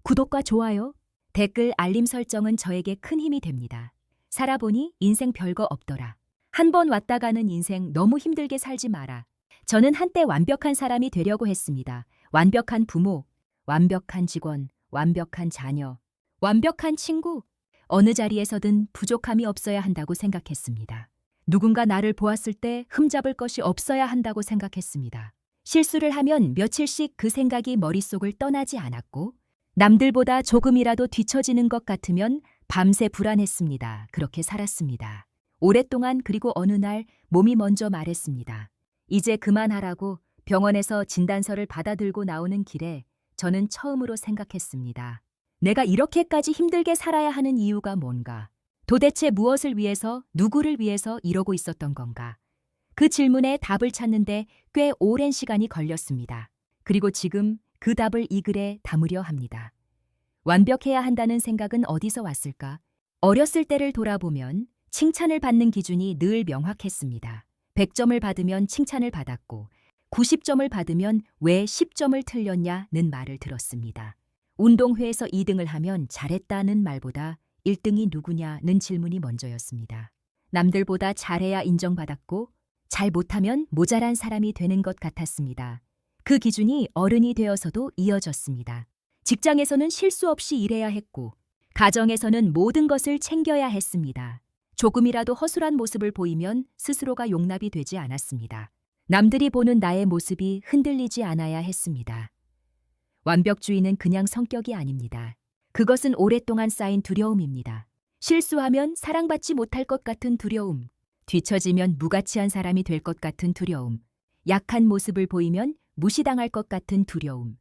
구독과 좋아요, 댓글, 알림 설정은 저에게 큰 힘이 됩니다. 살아보니 인생 별거 없더라. 한 번 왔다 가는 인생 너무 힘들게 살지 마라. 저는 한때 완벽한 사람이 되려고 했습니다. 완벽한 부모, 완벽한 직원, 완벽한 자녀, 완벽한 친구. 어느 자리에서든 부족함이 없어야 한다고 생각했습니다. 누군가 나를 보았을 때 흠잡을 것이 없어야 한다고 생각했습니다. 실수를 하면 며칠씩 그 생각이 머릿속을 떠나지 않았고 남들보다 조금이라도 뒤처지는 것 같으면 밤새 불안했습니다. 그렇게 살았습니다. 오랫동안. 그리고 어느 날 몸이 먼저 말했습니다. 이제 그만하라고. 병원에서 진단서를 받아들고 나오는 길에 저는 처음으로 생각했습니다. 내가 이렇게까지 힘들게 살아야 하는 이유가 뭔가? 도대체 무엇을 위해서, 누구를 위해서 이러고 있었던 건가? 그 질문에 답을 찾는데 꽤 오랜 시간이 걸렸습니다. 그리고 지금 그 답을 이 글에 담으려 합니다. 완벽해야 한다는 생각은 어디서 왔을까? 어렸을 때를 돌아보면 칭찬을 받는 기준이 늘 명확했습니다. 100점을 받으면 칭찬을 받았고 90점을 받으면 왜 10점을 틀렸냐는 말을 들었습니다. 운동회에서 2등을 하면 잘했다는 말보다 1등이 누구냐는 질문이 먼저였습니다. 남들보다 잘해야 인정받았고 잘 못하면 모자란 사람이 되는 것 같았습니다. 그 기준이 어른이 되어서도 이어졌습니다. 직장에서는 실수 없이 일해야 했고 가정에서는 모든 것을 챙겨야 했습니다. 조금이라도 허술한 모습을 보이면 스스로가 용납이 되지 않았습니다. 남들이 보는 나의 모습이 흔들리지 않아야 했습니다. 완벽주의는 그냥 성격이 아닙니다. 그것은 오랫동안 쌓인 두려움입니다. 실수하면 사랑받지 못할 것 같은 두려움, 뒤처지면 무가치한 사람이 될 것 같은 두려움, 약한 모습을 보이면 무시당할 것 같은 두려움.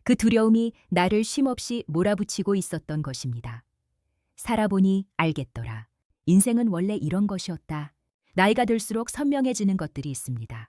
그 두려움이 나를 쉼없이 몰아붙이고 있었던 것입니다. 살아보니 알겠더라. 인생은 원래 이런 것이었다. 나이가 들수록 선명해지는 것들이 있습니다.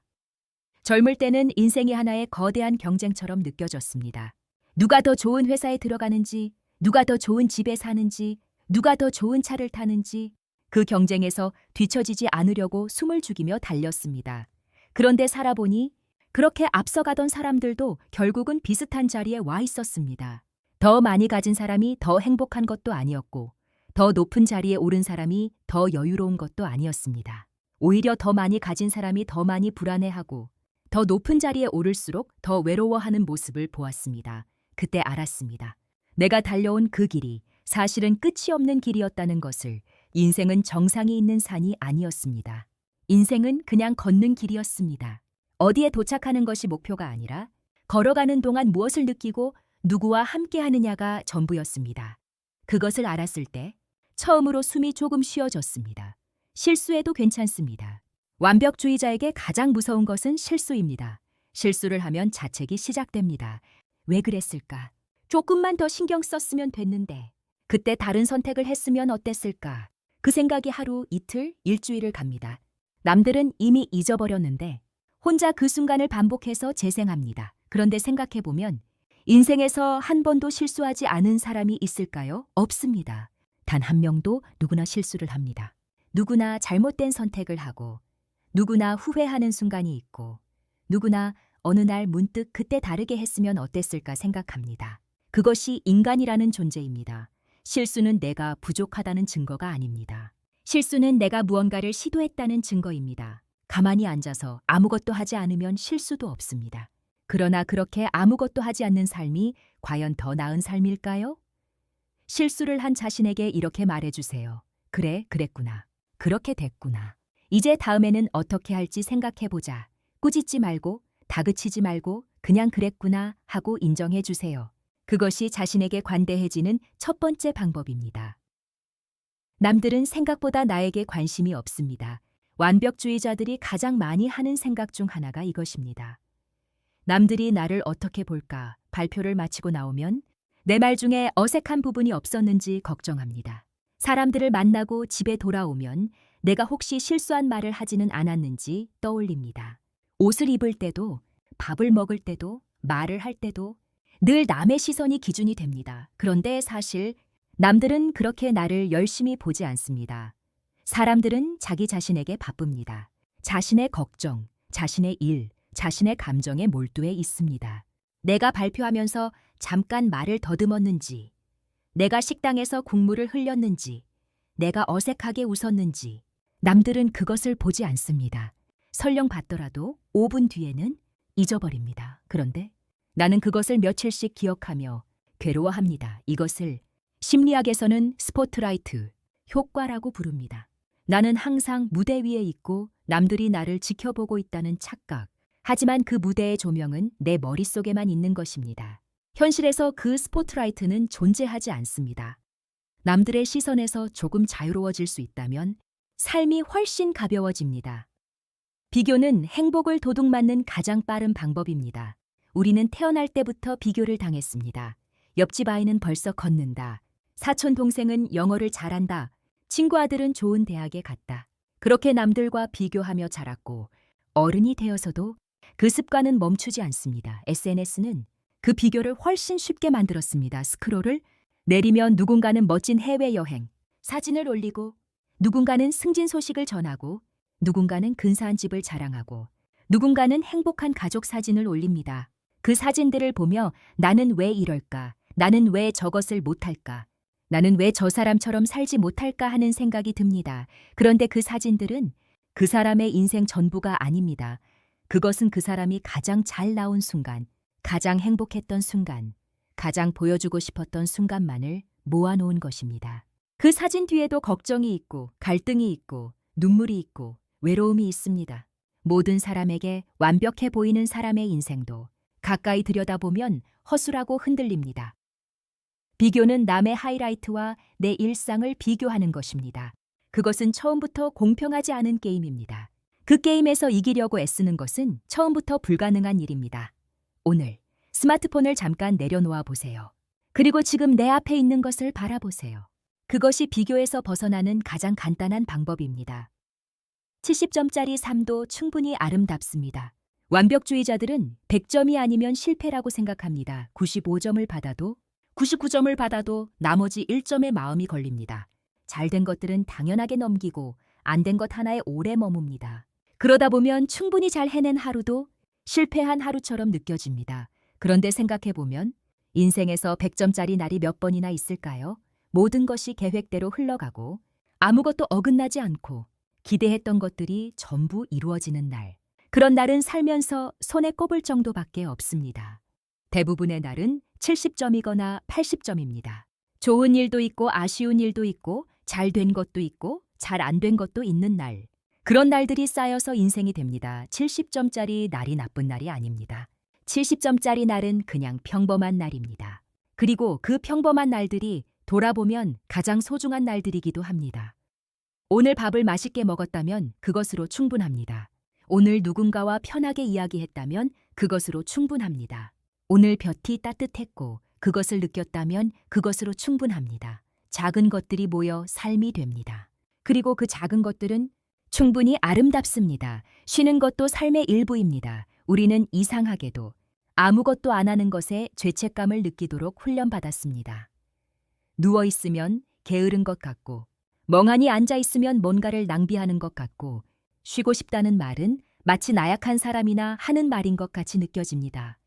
젊을 때는 인생이 하나의 거대한 경쟁처럼 느껴졌습니다. 누가 더 좋은 회사에 들어가는지, 누가 더 좋은 집에 사는지, 누가 더 좋은 차를 타는지, 그 경쟁에서 뒤처지지 않으려고 숨을 죽이며 달렸습니다. 그런데 살아보니 그렇게 앞서가던 사람들도 결국은 비슷한 자리에 와 있었습니다. 더 많이 가진 사람이 더 행복한 것도 아니었고, 더 높은 자리에 오른 사람이 더 여유로운 것도 아니었습니다. 오히려 더 많이 가진 사람이 더 많이 불안해하고, 더 높은 자리에 오를수록 더 외로워하는 모습을 보았습니다. 그때 알았습니다. 내가 달려온 그 길이 사실은 끝이 없는 길이었다는 것을. 인생은 정상이 있는 산이 아니었습니다. 인생은 그냥 걷는 길이었습니다. 어디에 도착하는 것이 목표가 아니라 걸어가는 동안 무엇을 느끼고 누구와 함께 하느냐가 전부였습니다. 그것을 알았을 때 처음으로 숨이 조금 쉬어졌습니다. 실수해도 괜찮습니다. 완벽주의자에게 가장 무서운 것은 실수입니다. 실수를 하면 자책이 시작됩니다. 왜 그랬을까? 조금만 더 신경 썼으면 됐는데. 그때 다른 선택을 했으면 어땠을까? 그 생각이 하루, 이틀, 일주일을 갑니다. 남들은 이미 잊어버렸는데 혼자 그 순간을 반복해서 재생합니다. 그런데 생각해보면 인생에서 한 번도 실수하지 않은 사람이 있을까요? 없습니다. 단 한 명도. 누구나 실수를 합니다. 누구나 잘못된 선택을 하고 누구나 후회하는 순간이 있고 누구나 어느 날 문득 그때 다르게 했으면 어땠을까 생각합니다. 그것이 인간이라는 존재입니다. 실수는 내가 부족하다는 증거가 아닙니다. 실수는 내가 무언가를 시도했다는 증거입니다. 가만히 앉아서 아무것도 하지 않으면 실수도 없습니다. 그러나 그렇게 아무것도 하지 않는 삶이 과연 더 나은 삶일까요? 실수를 한 자신에게 이렇게 말해주세요. 그래, 그랬구나. 그렇게 됐구나. 이제 다음에는 어떻게 할지 생각해보자. 꾸짖지 말고, 다그치지 말고 그냥 그랬구나 하고 인정해주세요. 그것이 자신에게 관대해지는 첫 번째 방법입니다. 남들은 생각보다 나에게 관심이 없습니다. 완벽주의자들이 가장 많이 하는 생각 중 하나가 이것입니다. 남들이 나를 어떻게 볼까 발표를 마치고 나오면 내 말 중에 어색한 부분이 없었는지 걱정합니다. 사람들을 만나고 집에 돌아오면 내가 혹시 실수한 말을 하지는 않았는지 떠올립니다. 옷을 입을 때도, 밥을 먹을 때도, 말을 할 때도 늘 남의 시선이 기준이 됩니다. 그런데 사실 남들은 그렇게 나를 열심히 보지 않습니다. 사람들은 자기 자신에게 바쁩니다. 자신의 걱정, 자신의 일, 자신의 감정에 몰두해 있습니다. 내가 발표하면서 잠깐 말을 더듬었는지, 내가 식당에서 국물을 흘렸는지, 내가 어색하게 웃었는지, 남들은 그것을 보지 않습니다. 설령 봤더라도 5분 뒤에는 잊어버립니다. 그런데 나는 그것을 며칠씩 기억하며 괴로워합니다. 이것을 심리학에서는 스포트라이트 효과라고 부릅니다. 나는 항상 무대 위에 있고 남들이 나를 지켜보고 있다는 착각. 하지만 그 무대의 조명은 내 머릿속에만 있는 것입니다. 현실에서 그 스포트라이트는 존재하지 않습니다. 남들의 시선에서 조금 자유로워질 수 있다면 삶이 훨씬 가벼워집니다. 비교는 행복을 도둑맞는 가장 빠른 방법입니다. 우리는 태어날 때부터 비교를 당했습니다. 옆집 아이는 벌써 걷는다. 사촌 동생은 영어를 잘한다. 친구 아들은 좋은 대학에 갔다. 그렇게 남들과 비교하며 자랐고 어른이 되어서도 그 습관은 멈추지 않습니다. SNS는 그 비교를 훨씬 쉽게 만들었습니다. 스크롤을 내리면 누군가는 멋진 해외여행, 사진을 올리고 누군가는 승진 소식을 전하고 누군가는 근사한 집을 자랑하고 누군가는 행복한 가족 사진을 올립니다. 그 사진들을 보며 나는 왜 이럴까? 나는 왜 저것을 못할까? 나는 왜 저 사람처럼 살지 못할까 하는 생각이 듭니다. 그런데 그 사진들은 그 사람의 인생 전부가 아닙니다. 그것은 그 사람이 가장 잘 나온 순간, 가장 행복했던 순간, 가장 보여주고 싶었던 순간만을 모아놓은 것입니다. 그 사진 뒤에도 걱정이 있고 갈등이 있고 눈물이 있고 외로움이 있습니다. 모든 사람에게 완벽해 보이는 사람의 인생도 가까이 들여다보면 허술하고 흔들립니다. 비교는 남의 하이라이트와 내 일상을 비교하는 것입니다. 그것은 처음부터 공평하지 않은 게임입니다. 그 게임에서 이기려고 애쓰는 것은 처음부터 불가능한 일입니다. 오늘 스마트폰을 잠깐 내려놓아 보세요. 그리고 지금 내 앞에 있는 것을 바라보세요. 그것이 비교에서 벗어나는 가장 간단한 방법입니다. 70점짜리 삶도 충분히 아름답습니다. 완벽주의자들은 100점이 아니면 실패라고 생각합니다. 95점을 받아도 99점을 받아도 나머지 1점에 마음이 걸립니다. 잘된 것들은 당연하게 넘기고 안 된 것 하나에 오래 머뭅니다. 그러다 보면 충분히 잘 해낸 하루도 실패한 하루처럼 느껴집니다. 그런데 생각해보면 인생에서 100점짜리 날이 몇 번이나 있을까요? 모든 것이 계획대로 흘러가고 아무것도 어긋나지 않고 기대했던 것들이 전부 이루어지는 날. 그런 날은 살면서 손에 꼽을 정도밖에 없습니다. 대부분의 날은 70점이거나 80점입니다. 좋은 일도 있고 아쉬운 일도 있고 잘 된 것도 있고 잘 안 된 것도 있는 날. 그런 날들이 쌓여서 인생이 됩니다. 70점짜리 날이 나쁜 날이 아닙니다. 70점짜리 날은 그냥 평범한 날입니다. 그리고 그 평범한 날들이 돌아보면 가장 소중한 날들이기도 합니다. 오늘 밥을 맛있게 먹었다면 그것으로 충분합니다. 오늘 누군가와 편하게 이야기했다면 그것으로 충분합니다. 오늘 볕이 따뜻했고 그것을 느꼈다면 그것으로 충분합니다. 작은 것들이 모여 삶이 됩니다. 그리고 그 작은 것들은 충분히 아름답습니다. 쉬는 것도 삶의 일부입니다. 우리는 이상하게도 아무것도 안 하는 것에 죄책감을 느끼도록 훈련받았습니다. 누워있으면 게으른 것 같고 멍하니 앉아있으면 뭔가를 낭비하는 것 같고 쉬고 싶다는 말은 마치 나약한 사람이나 하는 말인 것 같이 느껴집니다.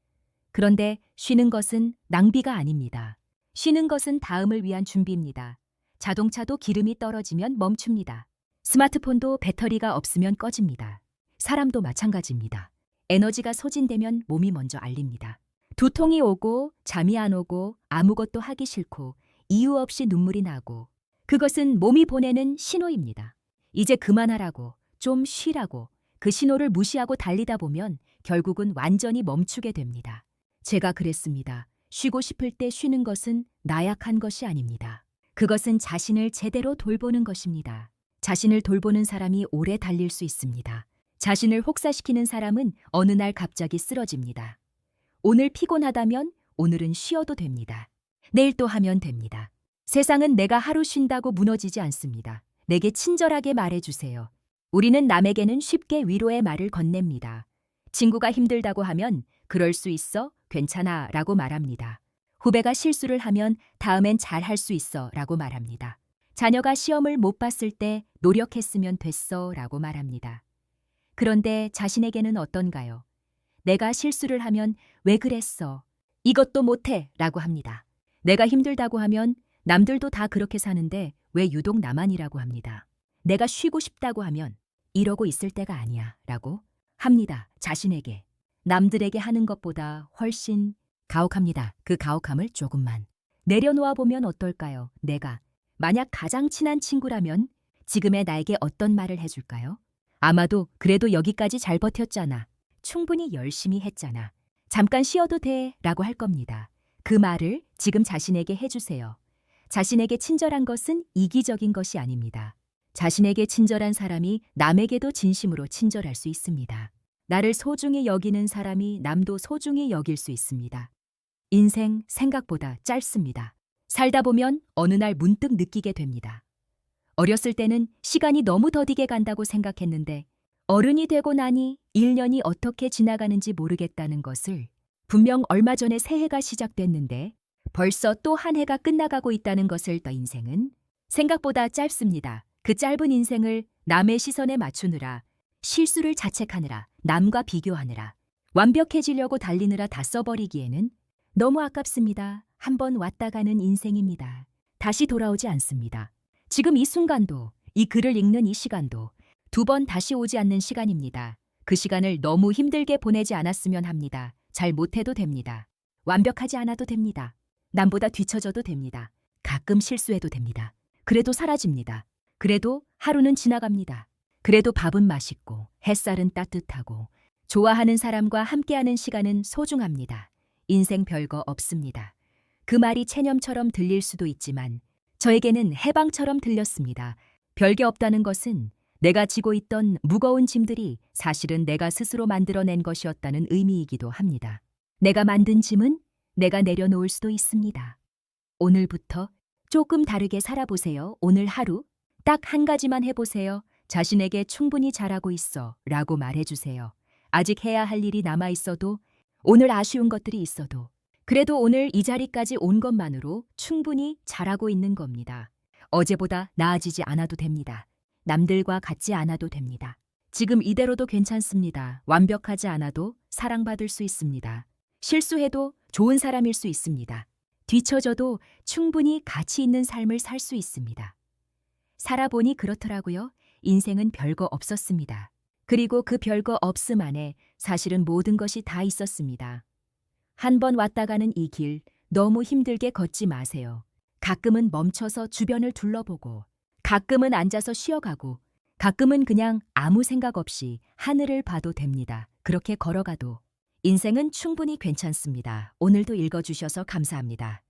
그런데 쉬는 것은 낭비가 아닙니다. 쉬는 것은 다음을 위한 준비입니다. 자동차도 기름이 떨어지면 멈춥니다. 스마트폰도 배터리가 없으면 꺼집니다. 사람도 마찬가지입니다. 에너지가 소진되면 몸이 먼저 알립니다. 두통이 오고 잠이 안 오고 아무것도 하기 싫고 이유 없이 눈물이 나고 그것은 몸이 보내는 신호입니다. 이제 그만하라고, 좀 쉬라고 그 신호를 무시하고 달리다 보면 결국은 완전히 멈추게 됩니다. 제가 그랬습니다. 쉬고 싶을 때 쉬는 것은 나약한 것이 아닙니다. 그것은 자신을 제대로 돌보는 것입니다. 자신을 돌보는 사람이 오래 달릴 수 있습니다. 자신을 혹사시키는 사람은 어느 날 갑자기 쓰러집니다. 오늘 피곤하다면 오늘은 쉬어도 됩니다. 내일 또 하면 됩니다. 세상은 내가 하루 쉰다고 무너지지 않습니다. 내게 친절하게 말해주세요. 우리는 남에게는 쉽게 위로의 말을 건넵니다. 친구가 힘들다고 하면 그럴 수 있어, 괜찮아 라고 말합니다. 후배가 실수를 하면 다음엔 잘 할 수 있어 라고 말합니다. 자녀가 시험을 못 봤을 때 노력했으면 됐어 라고 말합니다. 그런데 자신에게는 어떤가요? 내가 실수를 하면 왜 그랬어? 이것도 못해 라고 합니다. 내가 힘들다고 하면 남들도 다 그렇게 사는데 왜 유독 나만이라고 합니다. 내가 쉬고 싶다고 하면 이러고 있을 때가 아니야 라고 합니다. 자신에게. 남들에게 하는 것보다 훨씬 가혹합니다. 그 가혹함을 조금만 내려놓아 보면 어떨까요? 내가 만약 가장 친한 친구라면 지금의 나에게 어떤 말을 해줄까요? 아마도 그래도 여기까지 잘 버텼잖아. 충분히 열심히 했잖아. 잠깐 쉬어도 돼 라고 할 겁니다. 그 말을 지금 자신에게 해주세요. 자신에게 친절한 것은 이기적인 것이 아닙니다. 자신에게 친절한 사람이 남에게도 진심으로 친절할 수 있습니다. 나를 소중히 여기는 사람이 남도 소중히 여길 수 있습니다. 인생 생각보다 짧습니다. 살다 보면 어느 날 문득 느끼게 됩니다. 어렸을 때는 시간이 너무 더디게 간다고 생각했는데 어른이 되고 나니 1년이 어떻게 지나가는지 모르겠다는 것을 분명 얼마 전에 새해가 시작됐는데 벌써 또 한 해가 끝나가고 있다는 것을 더 인생은 생각보다 짧습니다. 그 짧은 인생을 남의 시선에 맞추느라 실수를 자책하느라 남과 비교하느라 완벽해지려고 달리느라 다 써버리기에는 너무 아깝습니다. 한번 왔다 가는 인생입니다. 다시 돌아오지 않습니다. 지금 이 순간도 이 글을 읽는 이 시간도 두 번 다시 오지 않는 시간입니다. 그 시간을 너무 힘들게 보내지 않았으면 합니다. 잘 못해도 됩니다. 완벽하지 않아도 됩니다. 남보다 뒤처져도 됩니다. 가끔 실수해도 됩니다. 그래도 사라집니다. 그래도 하루는 지나갑니다. 그래도 밥은 맛있고 햇살은 따뜻하고 좋아하는 사람과 함께하는 시간은 소중합니다. 인생 별거 없습니다. 그 말이 체념처럼 들릴 수도 있지만 저에게는 해방처럼 들렸습니다. 별게 없다는 것은 내가 지고 있던 무거운 짐들이 사실은 내가 스스로 만들어낸 것이었다는 의미이기도 합니다. 내가 만든 짐은 내가 내려놓을 수도 있습니다. 오늘부터 조금 다르게 살아보세요. 오늘 하루 딱 한 가지만 해보세요. 자신에게 충분히 잘하고 있어 라고 말해주세요. 아직 해야 할 일이 남아있어도 오늘 아쉬운 것들이 있어도 그래도 오늘 이 자리까지 온 것만으로 충분히 잘하고 있는 겁니다. 어제보다 나아지지 않아도 됩니다. 남들과 같지 않아도 됩니다. 지금 이대로도 괜찮습니다. 완벽하지 않아도 사랑받을 수 있습니다. 실수해도 좋은 사람일 수 있습니다. 뒤처져도 충분히 가치 있는 삶을 살 수 있습니다. 살아보니 그렇더라고요. 인생은 별거 없었습니다. 그리고 그 별거 없음 안에 사실은 모든 것이 다 있었습니다. 한 번 왔다 가는 이 길 너무 힘들게 걷지 마세요. 가끔은 멈춰서 주변을 둘러보고 가끔은 앉아서 쉬어가고 가끔은 그냥 아무 생각 없이 하늘을 봐도 됩니다. 그렇게 걸어가도 인생은 충분히 괜찮습니다. 오늘도 읽어주셔서 감사합니다.